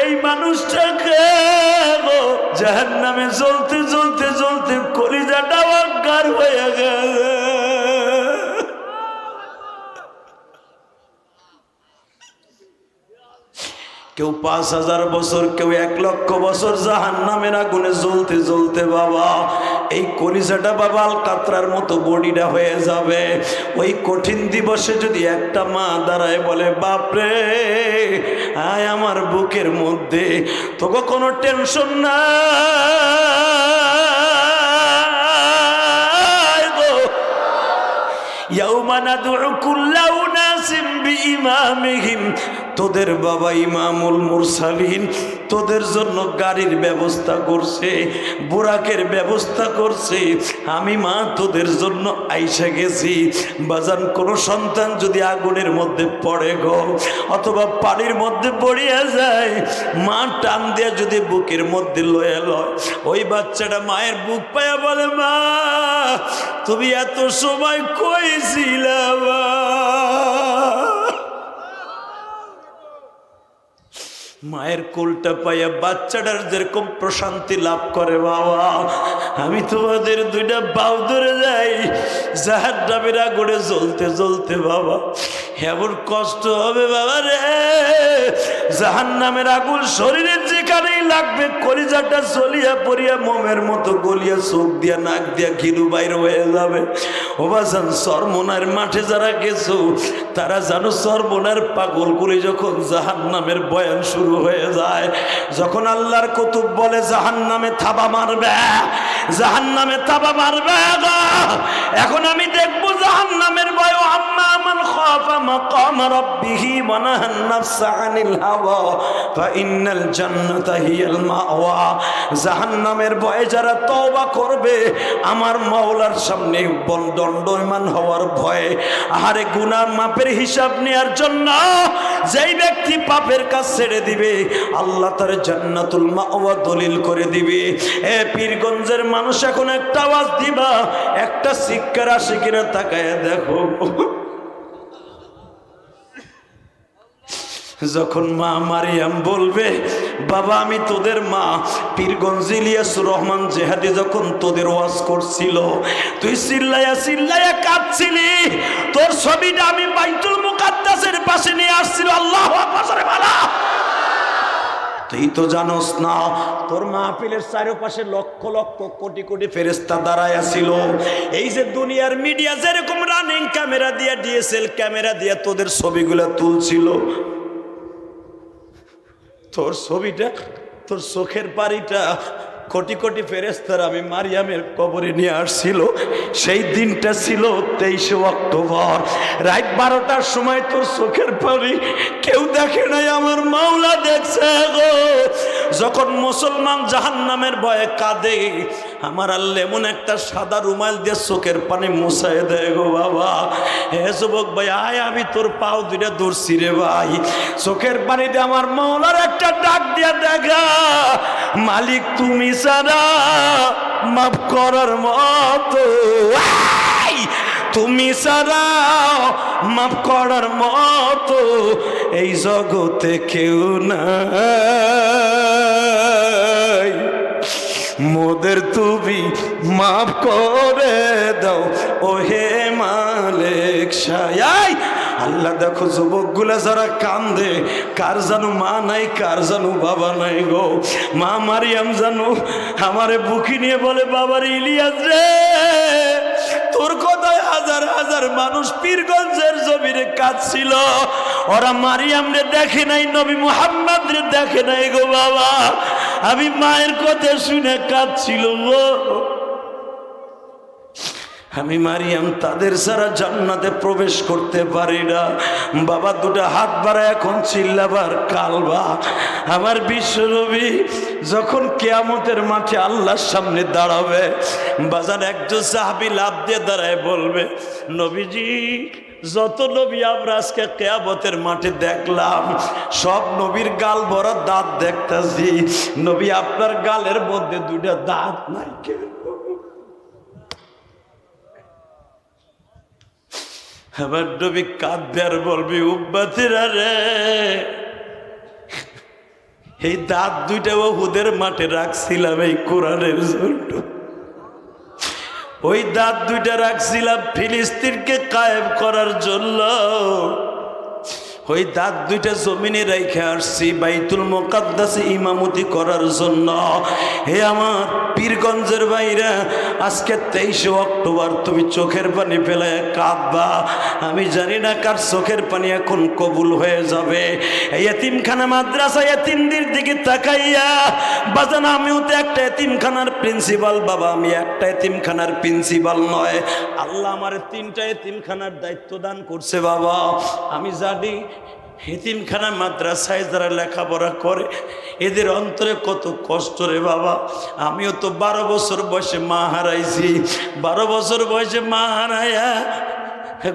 এই মানুষটাকে জাহান্নামে জ্বলতে জ্বলতে জ্বলতে কলিজাটা অজ্ঞান হয়ে গেছে। কেউ ৫,০০০ বছর, কেউ ১,০০,০০০ বছর জাহান্নামের আগুনে জ্বলতে জ্বলতে বাবা এই কলিজাটা বাবা আলকাতরার মতো বডিটা হয়ে যাবে। ওই কঠিন দিবসে যদি একটা মা দাঁড়ায় বলে, বাপরে আয় আমার বুকের মধ্যে, তোকে কোনো টেনশন না, ইয়াউমা নাদউ কুল্লা উনাসিম বিইমামিহিম, তোদের বাবা ইমামুল মুরসালিন তোদের জন্য গাড়ির ব্যবস্থা করছে, বুরাকের ব্যবস্থা করছে। আমি মা তোদের জন্য আইসা গেছি। বাজান কোনো সন্তান যদি আগুনের মধ্যে পড়ে গো অথবা পানির মধ্যে পড়িয়া যায়, মা টান দিয়া যদি বুকের মধ্যে লয়ে লয়, ওই বাচ্চাটা মায়ের বুক পায়া বলে, মা তুমি এত সময় কই ছিলা? মায়ের কোলটা পাইয়া বাচ্চাটার যেরকম প্রশান্তি লাভ করে, বাবা আমি তোমাদের দুইটা বাউ ধরে যাই জাহান্নামের আগুনে জ্বলতে জ্বলতে, বাবা এমন কষ্ট হবে বাবা রে, জাহান্নামের আগুন শরীরের যেখানেই লাগবে কলিজাটা জ্বলিয়া পড়িয়া মোমের মতো গলিয়া চোখ দিয়া নাক দিয়া ঘিরু বাইর হয়ে যাবে। ও বাজান, চরমোনার মাঠে যারা গেছো তারা জানো, চরমোনার পাগলগুলি যখন জাহান্নামের বয়ান শুরু হয়ে যায়, যখন আল্লাহর কুতুব বলে জাহান্নামে থাবা মারবে, জাহান্নামে থাবা মারবে, এখন আমি দেখবো জাহান্নামের ভয়, আম্মা মান খাফা মাকাম রাব্বিহি ওয়া নাহান নাফসা আনিল হাওয়া ফাইন্নাল জান্নাতা হিয়াল মাওয়া। জাহান্নামের ভয়ে যারা তওবা করবে আমার মাওলার সামনে দণ্ডায়মান হওয়ার ভয়ে, আহারে গুনার মাপের হিসাব নেওয়ার জন্য যেই ব্যক্তি পাপের কাজ ছেড়ে দিবে আল্লাহ তার জান্নাতুল মাওয়া দলিল করে দিবে। এ পীরগঞ্জের মানুষ এখন একটা আওয়াজ দিবা, একটা শিক্ষার আশিকিরা তাকায় দেখো, যখন মা মারিয়াম বলবে, বাবা আমি তোদের মা, পীরগঞ্জ ইলিয়াসুর রহমান জেহাদি যখন তোদের ওয়াজ করছিল তুই চিল্লাইয়া চিল্লাইয়া কাঁদছিলি, তোর ছবিটা আমি বাইতুল মুকাদ্দাসের পাশে নিয়ে আসছিল। আল্লাহু আকবার বলা, তুই তো জানোস না তোর মাহফিলের চারপাশে লক্ষ লক্ষ কোটি কোটি ফেরেশতা দাঁড়ায় ছিল। এই যে দুনিয়ার মিডিয়া যেরকম রানিং ক্যামেরা দিয়ে, ডিএসএল ক্যামেরা দিয়ে তোদের ছবিগুলো তুলছিল, তোর ছবিটা, তোর চোখের পাড়িটা কোটি কোটি ফেরেশতারা আমি মারিয়ামের কবরে নিয়ে আসছিল। সেই দিনটা ছিল 23শে অক্টোবর, রাত 12টার সময় তোর চোখের পানি কেউ দেখে নাই, আমার মাওলা দেখছে গো। যখন মুসলমান জাহান্নামের ভয়ে কাঁদে, আমার আল্লাহ এমন একটা সাদা রুমাল দিয়ে চোখের পানি মুছায় দেয় গো বাবা। হে যুবক ভাই আয়, আমি তোর পাও দুইটা ধরছি রে ভাই, চোখের পানিতে আমার মাওলার একটা ডাক দিয়া দেখা, মালিক তুমি ছাড়া মাফ করার মতো, তুমি ছাড়া মাফ করার মতো এই জগতে কেউ নাই, মোদের তুমি মাফ করে দাও ও হে মালিক শাহ। আল্লাহ দেখো যুবকগুলা যারা কান্দে, কার জানো মা নাই, কার জানো বাবা নাই গো। মা মারিয়াম জানো আমারে বুকি নিয়ে বলে, বাবার ইলিয়াস রে, তোর কথায় হাজার হাজার মানুষ পীরগঞ্জের জমিনে কাঁদছিল, ওরা মারিয়াম রে দেখে নাই, নবী মুহাম্মদ রে দেখে নাই গো বাবা। আমি মায়ের কথা শুনে কাঁদছিল গো। আমি মারিয়াম তাদের ছাড়া জান্নাতে প্রবেশ করতে পারি না। বাবা দুটো হাত বাড়া এখন চিল্লাবার কালবা। আমার বিশ্বনবী যখন কিয়ামতের মাঠে আল্লাহর সামনে দাঁড়াবে, বাজার একজন সাহাবী লাফ দিয়ে দাঁড়ায় বলবে, নবীজি যত নবী আমরা আজকে কিয়ামতের মাঠে দেখলাম, সব নবীর গাল ভরা দাঁত দেখতেছি, নবী আপনার গালের মধ্যে দুইটা দাঁত নাই কেন? আমার নবী কাঁদবে আর বলবি, উম্মতেরা রে, এই দাঁত দুইটা উহুদের মাঠে রাখছিলাম এই কোরআনের জন্য। ওই দাঁত দুইটা রাখছিলাম ফিলিস্তিনকে কায়েম করার জন্য। ওই দাঁত দুইটা জমিনে রেখে আসছি বাইতুল মুকাদ্দাসে ইমামতি করার জন্য। হে আমার পীরগঞ্জের ভাইরা, আজকে 23 অক্টোবর তুমি চোখের পানি ফেলায় কাঁদবা। আমি জানি না কার চোখের পানি এখন কবুল হয়ে যাবে। এই এতিমখানা মাদ্রাসা এতিমদের দিকে তাকাইয়া বাজান, আমিও তো একটা এতিমখানার প্রিন্সিপাল বাবা। আমি একটা এতিমখানার প্রিন্সিপাল নয়, আল্লাহ আমার 3টা এতিমখানার দায়িত্ব দান করছে বাবা। আমি জানি এতিমখানা মাদ্রাসায় যারা লেখাপড়া করে এদের অন্তরে কত কষ্ট রে বাবা। আমিও তো 12 বছর বয়সে মা হারাইছি। 12 বছর বয়সে মা হারাইয়া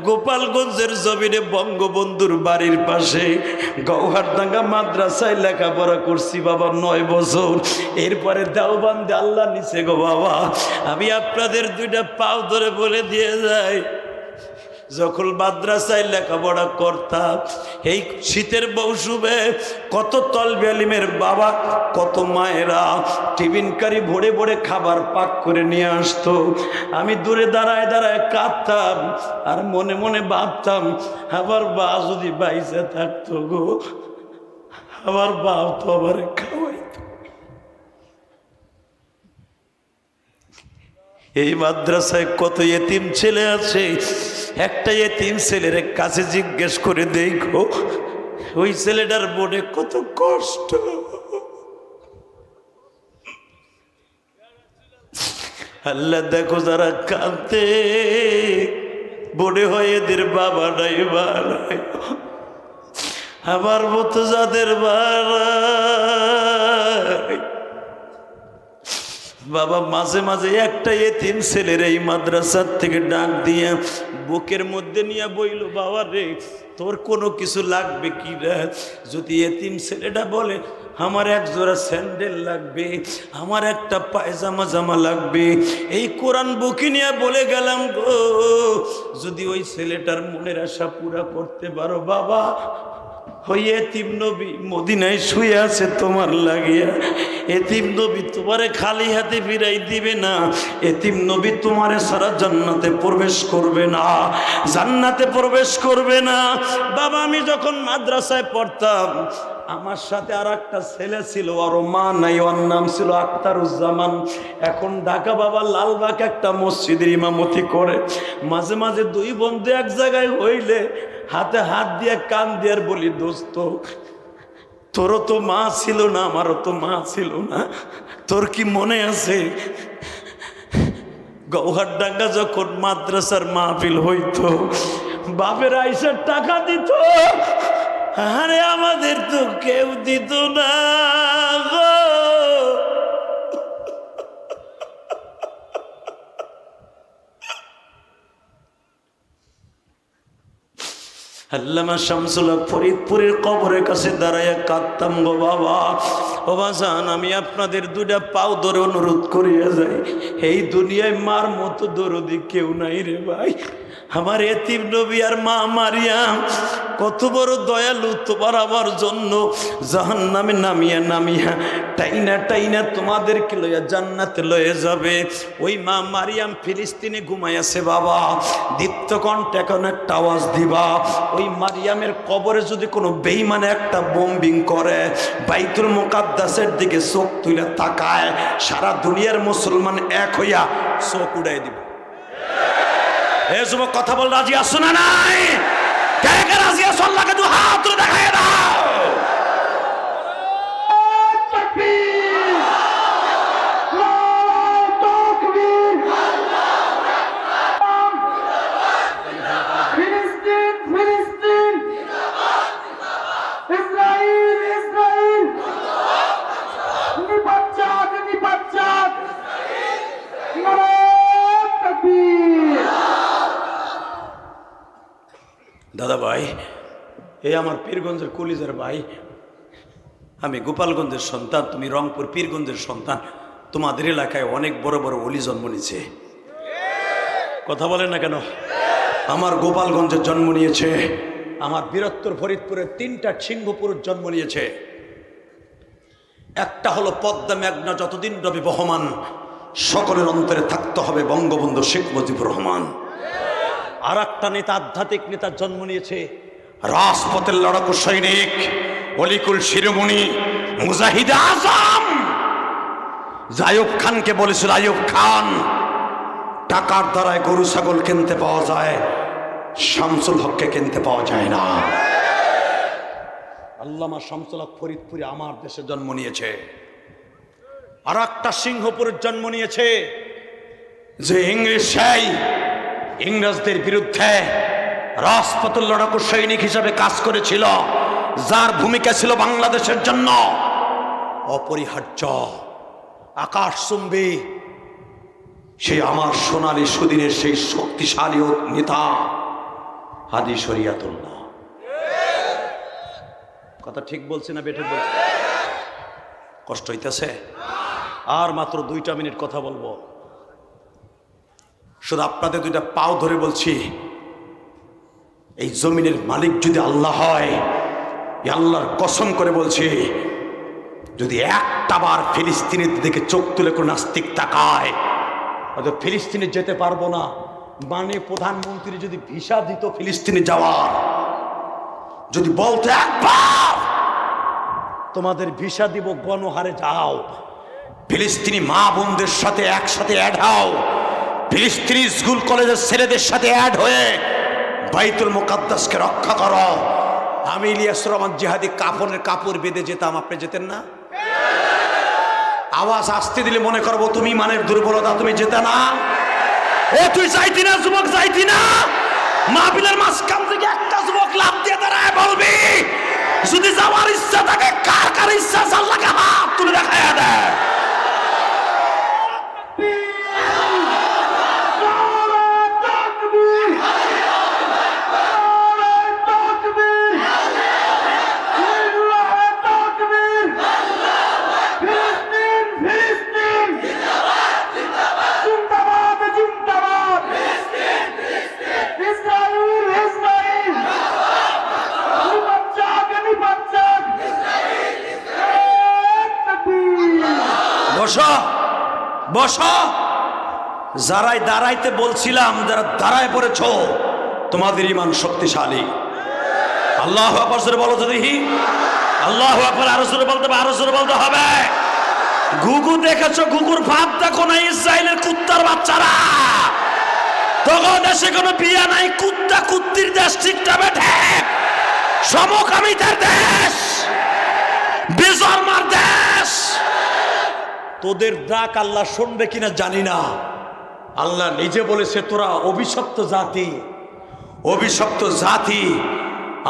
গোপালগঞ্জের জমিনে বঙ্গবন্ধুর বাড়ির পাশে গৌহারডাঙ্গা মাদ্রাসায় লেখাপড়া করছি বাবা 9 বছর। এরপরে দেওবন্দে আল্লাহ নিচে গো বাবা। আমি আপনাদের 2টা পাও ধরে বলে দিয়ে যাই, যখন মাদ্রাসায় লেখাপড়া করতাম এই শীতের মৌসুমে কত তলবে আলিমের বাবা, কত মায়েরা টিফিনকারি ভরে ভরে খাবার পাক করে নিয়ে আসতো। আমি দূরে দাঁড়ায় দাঁড়ায় কাঁদতাম আর মনে মনে ভাবতাম, আমার বা যদি বাইসে থাকতো গো, আমার বাপ তো আবার খাওয়াইতো। এই মাদ্রাসায় কত এতিম ছেলে আছে, একটা এতিম ছেলের কাছে জিজ্ঞেস করে দেখো ওই ছেলেটার মনে কত কষ্ট। আল্লাহ দেখো যারা কাঁদতে মনে হয় এদের বাবা নাই মা নাই, আমার মতো যাদের বাবা বাবা মাঝে মাঝে একটা এতিম ছেলের এই মাদ্রাসার থেকে ডাক দিয়ে বুকের মধ্যে নিয়ে বইল, বাবা রে তোর কোনো কিছু লাগবে কি রে? যদি এতিম ছেলেটা বলে আমার এক জোড়া স্যান্ডেল লাগবে, আমার একটা পায়জামা জামা লাগবে, এই কোরআন বুকে নিয়ে বলে গেলাম গো, যদি ওই ছেলেটার মনের আশা পুরা করতে পারো বাবা, ওই এতিম নবী মদিনায় শুয়ে আছে তোমার লাগিয়া। এতিম নবী তোমারে খালি হাতে ফিরাই দিবে না। এতিম নবী তোমারে সারা জান্নাতে প্রবেশ করবে না, জান্নাতে প্রবেশ করবে না। বাবা আমি যখন মাদ্রাসায় পড়তাম আমার সাথে আর একটা ছেলে ছিল, ওর মা নাই, ওর নাম ছিল আখতারুজ্জামান। এখন ঢাকা বাবা লালবাগ একটা মসজিদের ইমামতি করে। মাঝে মাঝে 2 বন্ধু এক জায়গায় হইলে হাতে হাত দিয়ে কান দিয়ে বলি, দোস্ত তোরও তো মা ছিল না, আমারও তো মা ছিল না, তোর কি মনে আছে গৌহারডাঙ্গা যখন মাদ্রাসার মাহফিল হইতো বাপের আইসার টাকা দিত, আরে আমাদের তো কেউ দিত না গো। আল্লামা শামসুল হক ফরিদপুরের কবরের কাছে দাঁড়াইয়া কাঁদতাম গো বাবা। ও বাজান আমি আপনাদের 2টা পাও ধরে অনুরোধ করিয়া যাই, এই দুনিয়ায় মার মতো দরদি কেউ নাই রে ভাই। আমার এতিম নবী আর মা মারিয়াম কত বড় দয়ালু, তোমার আমার জন্য জাহান্নামে নামিয়া নামিয়া টাইনা টাইনা তোমাদেরকে লইয়া জান্নাতে লয়ে যাবে। ওই মা মারিয়াম ফিলিস্তিনে ঘুমাইয়াছে বাবা, দীপ্ত কণ্ঠে এখন একটা আওয়াজ দিবা। ওই মারিয়ামের কবরে যদি কোনো বেঈমানে একটা বোম্বিং করে, বাইতুল মুকাদ্দাসের দিকে চোখ তুলে তাকায়, সারা দুনিয়ার মুসলমান এক হইয়া চোখ উড়াই দিবে। এ যুবক কথা বল, রাজি আছো না নাই? কে কে রাজি আছো? আল্লাহকে 2 হাত তুলে দেখায় দাও। দাদা ভাই, এই আমার পীরগঞ্জের কলিজার ভাই, আমি গোপালগঞ্জের সন্তান, তুমি রংপুর পীরগঞ্জের সন্তান। তোমাদের এলাকায় অনেক বড় বড় ওলি জন্ম নিয়েছে, কথা বলেন না কেন? আমার গোপালগঞ্জের জন্ম নিয়েছে, আমার বীরত্তর ফরিদপুরের 3টা সিংহপুরের জন্ম নিয়েছে। একটা হলো পদ্মা মেঘনা যতদিন রবি বহমান, সকলের অন্তরে থাকতে হবে বঙ্গবন্ধু শেখ মুজিবুর রহমান। আর একটা নেতা, আধ্যাত্মিক নেতার জন্ম নিয়েছে, রাজপথের লড়াকু সৈনিক, অলিকুল শিরোমণি, মুজাহিদ আজম। আইয়ুব খানকে বলেছিল, আইয়ুব খান, টাকার দ্বারায় গরু ছাগল কিনতে পাওয়া যায়, শামসুল হককে কিনতে পাওয়া যায় না। আল্লামা শামসুল হক ফরিদপুরে আমার দেশে জন্ম নিয়েছে। আর একটা সিংহপুরের জন্ম নিয়েছে, যে ইংরেজদের বিরুদ্ধে রাজপথের লড়াকু সৈনিক হিসাবে কাজ করেছিল, যার ভূমিকা ছিল বাংলাদেশের জন্য অপরিহার্য, আকাশচুম্বী। সেই আমার সোনালী সুদিনের সেই শক্তিশালী নেতা হাদি শরিয়াতুল্লাহ। কথা ঠিক বলছি না বেঠিক বলছি? কষ্ট হইতেছে? আর মাত্র 2টা মিনিট কথা বলবো। শুধু আপনাদের 2টা পাও ধরে বলছি, এই জমিনের মালিক যদি আল্লাহ হয়, আল্লাহর কসম করে বলছি, যদি একটা বার ফিলিস্তিনের দিকে চোখ তুলে কোনো নাস্তিক তাকায়, হয়তো ফিলিস্তিনে যেতে পারবো না। মানে প্রধানমন্ত্রী যদি ভিসা দিত ফিলিস্তিনে যাওয়ার, যদি বলতে একবার তোমাদের ভিসা দিব, গণহারে যাও, ফিলিস্তিনি মা বোনদের সাথে একসাথে অ্যাড হও, ফিলিস্তিনি স্কুল কলেজের ছেলেদের সাথে অ্যাড হয়ে বাইতুল মুকাদ্দাসকে রক্ষা করো। আমি ইলিয়াস রহমান জিহাদি কাফনের কাপড় বেঁধে যেতাম, আপনি যেতেন না? আওয়াজ আসতে দিলে মনে করবো তুমি ইমানের দুর্বলতা, তুমি যেতে না। এ তুই যাইতি না যুবক, যাইতি না? মাহফিলের মাঝখান থেকে একটা যুবক লাফ দিয়ে দাঁড়ায় বলবি, যদি যাওয়ার ইচ্ছা থাকে, কার কার ইচ্ছা আল্লাহকে হাত তুলে দেখায় দেয়। বসো। যারাই দাঁড়াইতে বলছিলাম, যারা দাঁড়ায় পড়েছ, তোমাদের ইমান শক্তিশালী। আল্লাহু আকবার জোরে বলো তো দেখি। আল্লাহু আকবার আরো জোরে বলতে হবে, আরো জোরে বলতে হবে। ঘুঘু দেখেছো? ঘুঘুর ভাব দেখো না? ইসরায়েলের কুত্তার বাচ্চারা, তখন দেশে কোনো বিয়া নাই, কুত্তা কুত্তির দেশ, ঠিকটা বেঠে সমকামিতার দেশ, বেজন্মার দেশ। তোদের ডাক আল্লাহ শুনবে কিনা জানি না। আল্লাহ নিজে বলেছে, তোরা অভিশপ্ত জাতি, অভিশপ্ত জাতি।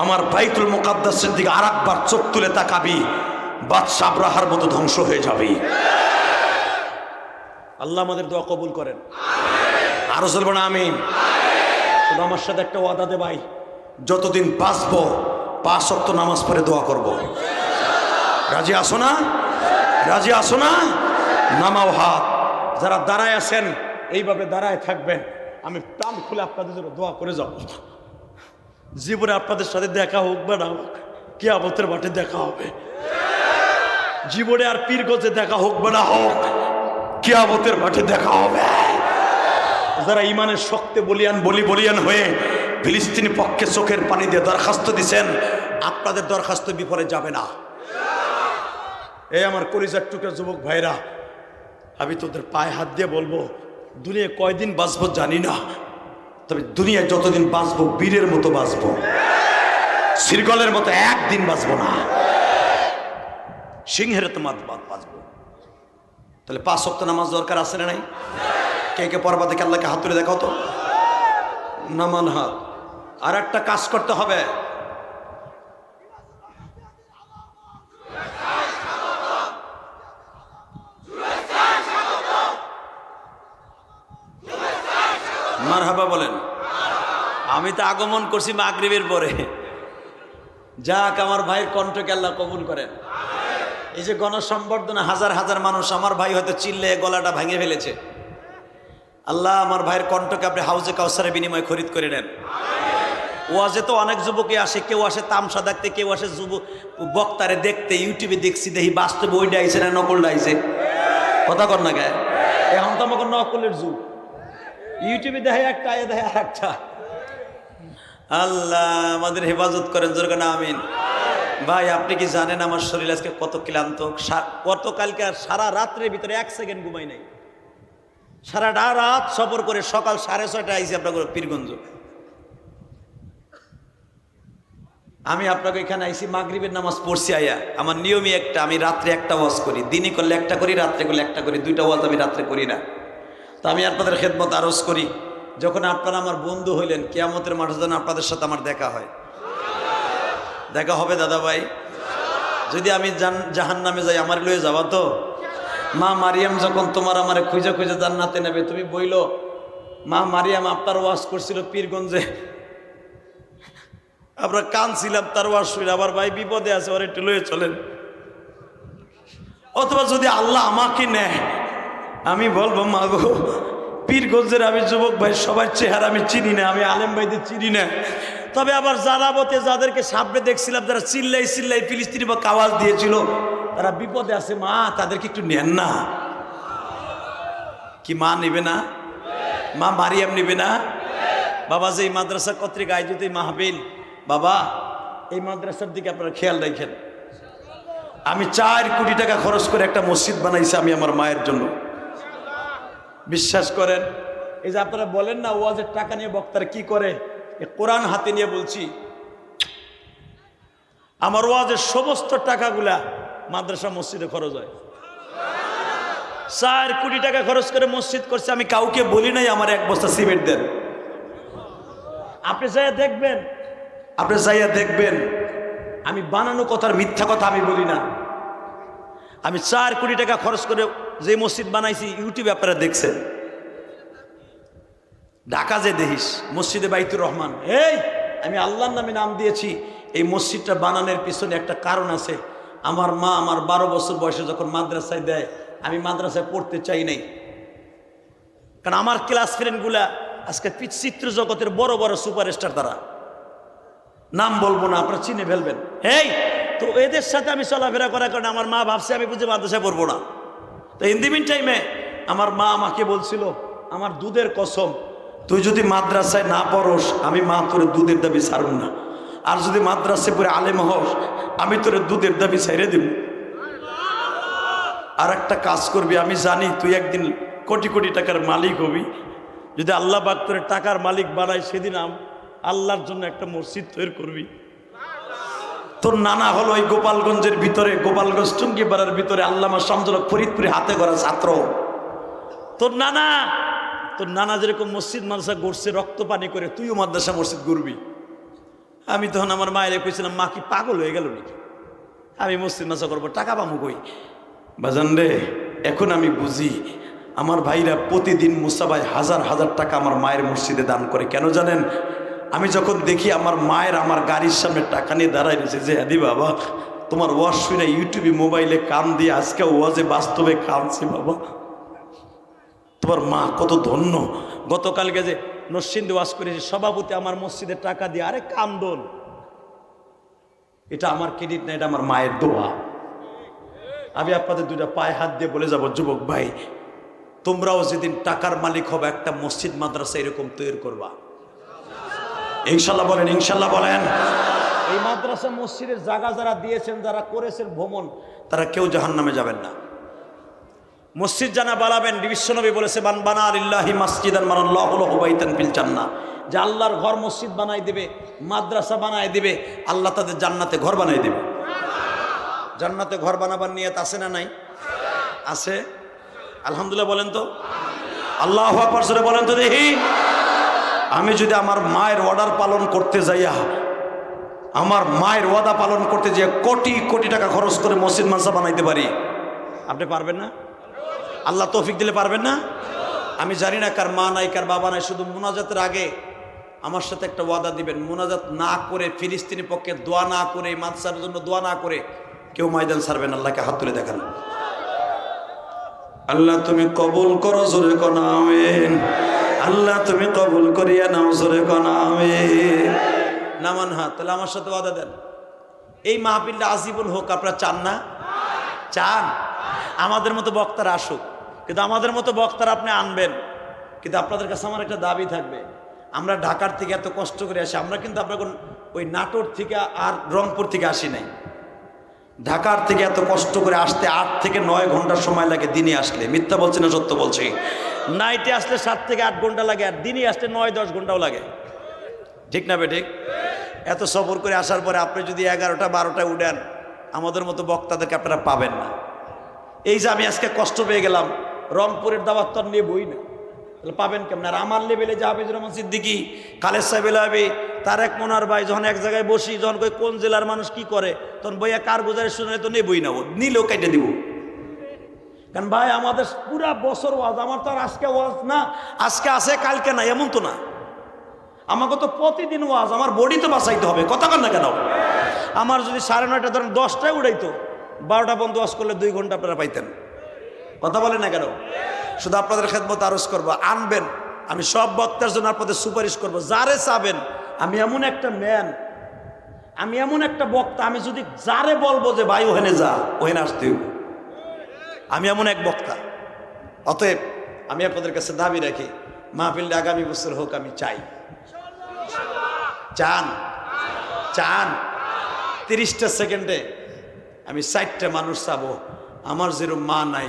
আমার বাইতুল মুকাদ্দাসের দিকে আর একবার চোখ তুলে তাকাবি, বাদশা আব্রাহার মতো ধ্বংস হয়ে যাবে। আল্লাহ আমাদের দোয়া কবুল করেন। আরো চলবো না আমিন। শুধু আমার সাথে একটা ওয়াদা দে ভাই, যতদিন বাঁচবো 5 ওয়াক্ত নামাজ পড়ে দোয়া করব। রাজি আসো না? রাজি আসো না? নামাও হাত। যারা দাঁড়ায় আছেন এইভাবে দাঁড়ায় থাকবেন। আমি প্রাণ খুলে আপনাদের জন্য দোয়া করে যাব। জীবনে আপনাদের সাথে দেখা হোক বা না হোক, কিয়ামতের মাঠে দেখা হবে। জীবনে আর পীরগঞ্জে দেখা হোক বা না হোক, কিয়ামতের মাঠে দেখা হবে। যারা ইমানের শক্তে বলিয়ান হয়ে ফিলিস্তিনি পক্ষে চোখের পানি দিয়ে দরখাস্ত দিচ্ছেন, আপনাদের দরখাস্ত বিফলে যাবে না। এই আমার কলিজার টুকরা যুবক ভাইরা, আমি তোদের পায়ে হাত দিয়ে বলবো, দুনিয়া কয়দিন বাঁচবো জানি না, তবে দুনিয়ায় যতদিন বাঁচবো বীরের মতো বাঁচবো, শৃঙ্খলের মতো একদিন বাঁচবো না, সিংহের তো বাঁচবো। তাহলে 5 ওয়াক্ত নামাজ দরকার আছে না নাই? কে কে পড়বা দেখে আল্লাহকে হাত তুলে দেখাও তো। নামান হাত। আর একটা কাজ করতে হবে, মারহাবা বলেন। আমি তো আগমন করছি মাগরিবের পরে। যাক, আমার ভাইয়ের কণ্ঠকে আল্লাহ কবুল করেন। এই যে গণসংবর্ধনা, হাজার হাজার মানুষ, আমার ভাই হয়তো চিল্লে গলাটা ভেঙে ফেলেছে। আল্লাহ আমার ভাইয়ের কণ্ঠকে আপনি হাউজে কাউসারের বিনিময়ে খরিদ করে নেন। ওয়াজে তো অনেক যুবকই আসে, কেউ আসে তামসা দেখতে, কেউ আসে যুবক বক্তারে দেখতে। ইউটিউবে দেখছি, দেখি বাস্তবে ওইটা আইছে না নকলটা আইছে, কথা কর না গায়ে। এখন তো আমাকে নকলের যুগ, ইউটিউবে দেখে একটা, আয় দেখে আর একটা। আল্লাহ আমাদের হেফাজত করেন, জোরে না আমিন। ভাই আপনি কি জানেন আমার শরীর আজকে কত ক্লান্ত? গতকালকে সারা রাত্রের ভিতরে 1 সেকেন্ড ঘুমাই নাই, সারাটা রাত সফর করে সকাল 6:30 আইসি আপনার পীরগঞ্জ। আমি আপনাকে এখানে আইসি, মাগরিবের নামাজ পড়ছি আয়া। আমার নিয়মই একটা, আমি রাত্রে একটা ওয়াজ করি, দিনে করলে একটা করি, রাত্রে করলে একটা করি, 2টা ওয়াজ আমি রাত্রে করি না। তো আমি আপনাদের খেদমত আরজ করি, যখন আপনারা আমার বন্ধু হইলেন, কিয়ামতের মাঠে যেন আপনাদের সাথে আমার দেখা হয়। দেখা হবে দাদা ভাই? যদি আমি জাহান্নামে যাই, আমার লয়ে যাবা তো? মা মারিয়াম যখন তোমার আমারে খুঁজে খুঁজে জান্নাতে নেবে, তুমি বইল মা মারিয়াম আপনার ওয়াজ করছিল পীরগঞ্জে, আমরা কানছিলাম তার ওয়াজ শুনে, আবার ভাই বিপদে আছে, ওর একটু লয়ে চলেন। অথবা যদি আল্লাহ আমাকে নেয়, আমি বলবো মা গো, পীরগঞ্জের আমি যুবক ভাই সবার চেহারা আমি চিনি না, আমি আলেম ভাইদের চিনি না, তবে আবার জানাবতে যাদেরকে সামনে দেখছিলাম, যারা চিল্লাই চিল্লাই ফিলিস্তিনি বা আওয়াজ দিয়েছিল, তারা বিপদে আছে, মা তাদেরকে একটু নেন না। কি মা নেবে না? মা মারিয়াম নেবে না? বাবা যে এই মাদ্রাসা কর্তৃক আয়োজিত এই মাহফিল, বাবা এই মাদ্রাসার দিকে আপনারা খেয়াল রাখেন। আমি 4 কোটি টাকা খরচ করে একটা মসজিদ বানাইছি আমি আমার মায়ের জন্য। বিশ্বাস করেন, এই যে আপনারা বলেন না ওয়াজের টাকা নিয়ে বক্তারা কি করে, কোরআন হাতে নিয়ে বলছি, আমার ওয়াজের সমস্ত টাকাগুলা মাদ্রাসা মসজিদে খরচ হয়। 4 কোটি টাকা খরচ করে মসজিদ করছে, আমি কাউকে বলি নাই আমার 1 বস্তা সিমেন্ট দেন। আপনি যাইয়া দেখবেন, আপনি যাইয়া দেখবেন, আমি বানানো কথার মিথ্যা কথা আমি বলি না। আমি 4 কোটি টাকা খরচ করে যে মসজিদ বানাইছি, ইউটিউবে আপনারা দেখছেন, ঢাকা যে দেখিস মসজিদে বাইতুর রহমান, এই আমি আল্লাহর নামে নাম দিয়েছি। এই মসজিদটা বানানোর পিছনে একটা কারণ আছে। আমার মা আমার 12 বছর বয়সে যখন মাদ্রাসায় দেয়, আমি মাদ্রাসায় পড়তে চাই নাই, কারণ আমার ক্লাস ফ্রেন্ডগুলা আজকে চিত্র জগতের বড় বড় সুপারস্টার, তারা নাম বলবো না, আপনারা চিনে ফেলবেন। এই তো এদের সাথে আমি চলাফেরা করার কারণে আমার মা ভাবছে আমি বুঝে মাদ্রাসায় পড়বো না। তো ইন দি মিন টাইমে আমার মা আমাকে বলছিল, আমার দুধের কসম, তুই যদি মাদ্রাসায় না পড়স, আমি মা তোর দুধের দাবি ছাড়ব না, আর যদি মাদ্রাসায় পড়ে আলেম হস, আমি তোর দুধের দাবি ছেড়ে দিব। আর একটা কাজ করবি, আমি জানি তুই একদিন কোটি কোটি টাকার মালিক হবি, যদি আল্লাহ পাক তোর টাকার মালিক বানায়, সেদিন আল্লাহর জন্য একটা মসজিদ তৈরি করবি। তোর নানা হলো এই গোপালগঞ্জের ভিতরে, গোপালগঞ্জ টুঙ্গিপাড়ার ভিতরে আল্লামা শামসুল ফরিদপুরে হাতে গড়া ছাত্র। তোর নানা যেরকম মসজিদ মাদ্রাসা গড়ছে রক্ত পানি করে, তুইও মাদ্রাসা মসজিদ গড়বি। আমি তখন আমার মায়ের কইছিলাম, মা কি পাগল হয়ে গেল নাকি, আমি মসজিদ মাদ্রাসা করবো, টাকা পাবো কই? বাজান রে, এখন আমি বুঝি আমার ভাইরা প্রতিদিন মুসা ভাই হাজার হাজার টাকা আমার মায়ের মসজিদে দান করে। কেন জানেন? আমি যখন দেখি আমার মায়ের আমার গাড়ির সামনে টাকা নিয়ে দাঁড়াই রয়েছে, যে হাদি বাবা তোমার ওয়াজ শুনে ইউটিউবে মোবাইলে কান দিয়ে আজকে ওয়াজে বাস্তবে কানছি, বাবা তোমার মা কত ধন্য। গতকালকে যে নরসিংদী ওয়াজ করেছি, সভাপতি আমার মসজিদের টাকা দিয়ে, আরে কান্দন, এটা আমার ক্রেডিট না, এটা আমার মায়ের দোয়া। আমি আপনাদের 2টা পায়ে হাত দিয়ে বলে যাব, যুবক ভাই তোমরাও যেদিন টাকার মালিক হবে, একটা মসজিদ মাদ্রাসা এরকম তৈরি করবা, ইনশাল্লাহ বলেন, ইনশাল্লাহ বলেন। এই মাদ্রাসা মসজিদের জায়গা যারা দিয়েছেন, যারা করেছেন ভ্রমণ, তারা কেউ জাহান্নামে যাবেন না। মসজিদ জানা বানাবেন, বিশ্বনবী বলেছে, মান বানা লিল্লাহি মাসজিদান বানাল্লাহু লাহু বাইতান ফিল জান্নাহ, যে আল্লাহর ঘর মসজিদ বানাই দিবে, মাদ্রাসা বানাই দিবে, আল্লাহ তাদের জান্নাতে ঘর বানাই দিবে। জান্নাতে ঘর বানাবার নিয়ত আছে না নাই? আছে, আলহামদুলিল্লাহ বলেন তো, আল্লাহু আকবার জোরে বলেন তো দেখি। আমি যদি আমার মায়ের অর্ডার পালন করতে যাইয়া, আমার মায়ের ওয়াদা পালন করতে যেয়ে কোটি কোটি টাকা খরচ করে মসজিদ মাদ্রাসা বানাইতে পারি, আপনি পারবেন না? আল্লাহ তৌফিক দিলে পারবেন না? আমি জানি না কার মা নাই, কার বাবা নাই, শুধু মুনাজাতের আগে আমার সাথে একটা ওয়াদা দিবেন, মুনাজাত না করে, ফিলিস্তিনি পক্ষে দোয়া না করে, মাদ্রাসার জন্য দোয়া না করে কেউ ময়দান ছাড়বেন। আল্লাহকে হাত তুলে দেখান। আল্লাহ তুমি কবুল করো, জোরে কোন আমিন। আল্লাহ তুমি কবুল করিয়া নাও, জোরে কোন আমিন। নামান হাত, তাহলে আমার সাথে ওয়াদা দেন এই মাহফিলটা আজীবন হোক। আপনারা চান না? চান? আমাদের মতো বক্তারা আসুক, কিন্তু আমাদের মতো বক্তারা আপনি আনবেন, কিন্তু আপনাদের কাছে আমার একটা দাবি থাকবে, আমরা ঢাকার থেকে এত কষ্ট করে আসি, আমরা কিন্তু আপনার ওই নাটোর থেকে আর রংপুর থেকে আসি নাই। ঢাকার থেকে এত কষ্ট করে আসতে 8 থেকে 9 ঘন্টার সময় লাগে দিনে আসলে, মিথ্যা বলছি না সত্য বলছি? নাইটে আসলে 7 থেকে 8 ঘন্টা লাগে, আর দিনে আসলে 9-10 ঘন্টাও লাগে, ঠিক না বেঠিক? এত সফর করে আসার পরে আপনি যদি 11টা 12টায় উঠেন, আমাদের মতো বক্তাদেরকে আপনারা পাবেন না। এই যে আমি আজকে কষ্ট পেয়ে গেলাম, রংপুরের দাওয়াত তো নেবই না, তাহলে পাবেন কেমন? আর আমার লেভেলে যে হাফিজুর রহমান সিদ্দিকী, খালেদ সাহেব এলাবি, তারেক মনোয়ার ভাই, যখন এক জায়গায় বসি, যখন কই কোন জেলার মানুষ কি করে, তখন বইয়া কার গুজারে শুনে তো নেবই না, নিলেও কেটে দিব। কারণ ভাই আমাদের পুরা বছর ওয়াজ, আমার তো আর আজকে ওয়াজ না, আজকে আছে কালকে না, এমন তো না। আমাকে তো প্রতিদিন ওয়াজ, আমার বডি তো বাঁচাইতে হবে, কথা কন না কেন? আমার যদি 9:30 ধরেন 10টায় উড়াইতো, 12টা বন্ধ ওয়াজ করলে 2 ঘন্টা আপনারা পাইতেন, কথা বলেন না কেন? শুধু আপনাদের খেদমত আরজ করবো, আনবেন, আমি সব বক্তার জন্য আপনাদের সুপারিশ করবো, যারে চাবেন। আমি এমন একটা ম্যান, আমি এমন একটা বক্তা, আমি যদি যারে বলবো যে ভাই ওখানে যা, ওখানে আসতে হইব, আমি এমন এক বক্তা। অতএব আমি আপনাদের কাছে দাবি রাখি, মাহফিলটা আগামী বছর হোক, আমি চাই। চান? চান? 30টা সেকেন্ডে আমি 60টা মানুষ চাবো, আমার যেরকম মা নাই,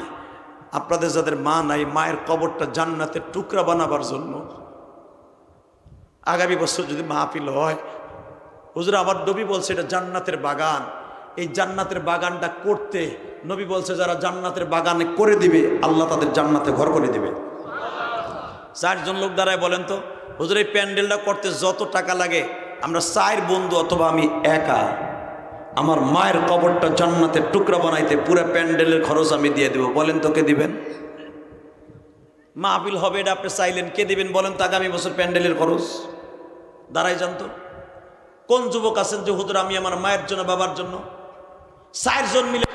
আপনাদের যাদের মা নাই, মায়ের কবরটা জান্নাতের টুকরা বানাবার জন্য আগামী বছর যদি মাহফিল হয়, হুজুর আমার নবী বলছে এটা জান্নাতের বাগান, এই জান্নাতের বাগানটা করতে নবী বলছে যারা জান্নাতের বাগানে করে দিবে, আল্লাহ তাদের জান্নাতে ঘর করে দিবে। 4 জন লোক দাঁড়ায় বলেন তো, হুজুর এই প্যান্ডেলটা করতে যত টাকা লাগে, আমরা 4 বন্ধু অথবা আমি একা, আমার মায়ের কবরটা জান্নাতের টুকরা বানাইতে পুরো প্যান্ডেলের খরচ আমি দিয়ে দেব, বলেন তো কে দিবেন? মাহফিল হবে এটা আপনি চাইলেন, কে দিবেন বলেন তো আগামী বছর প্যান্ডেলের খরচ? দাঁড়াই জানতো কোন যুবক আছেন যে হুজুর আমি আমার মায়ের জন্য, বাবার জন্য 4 জন মিলে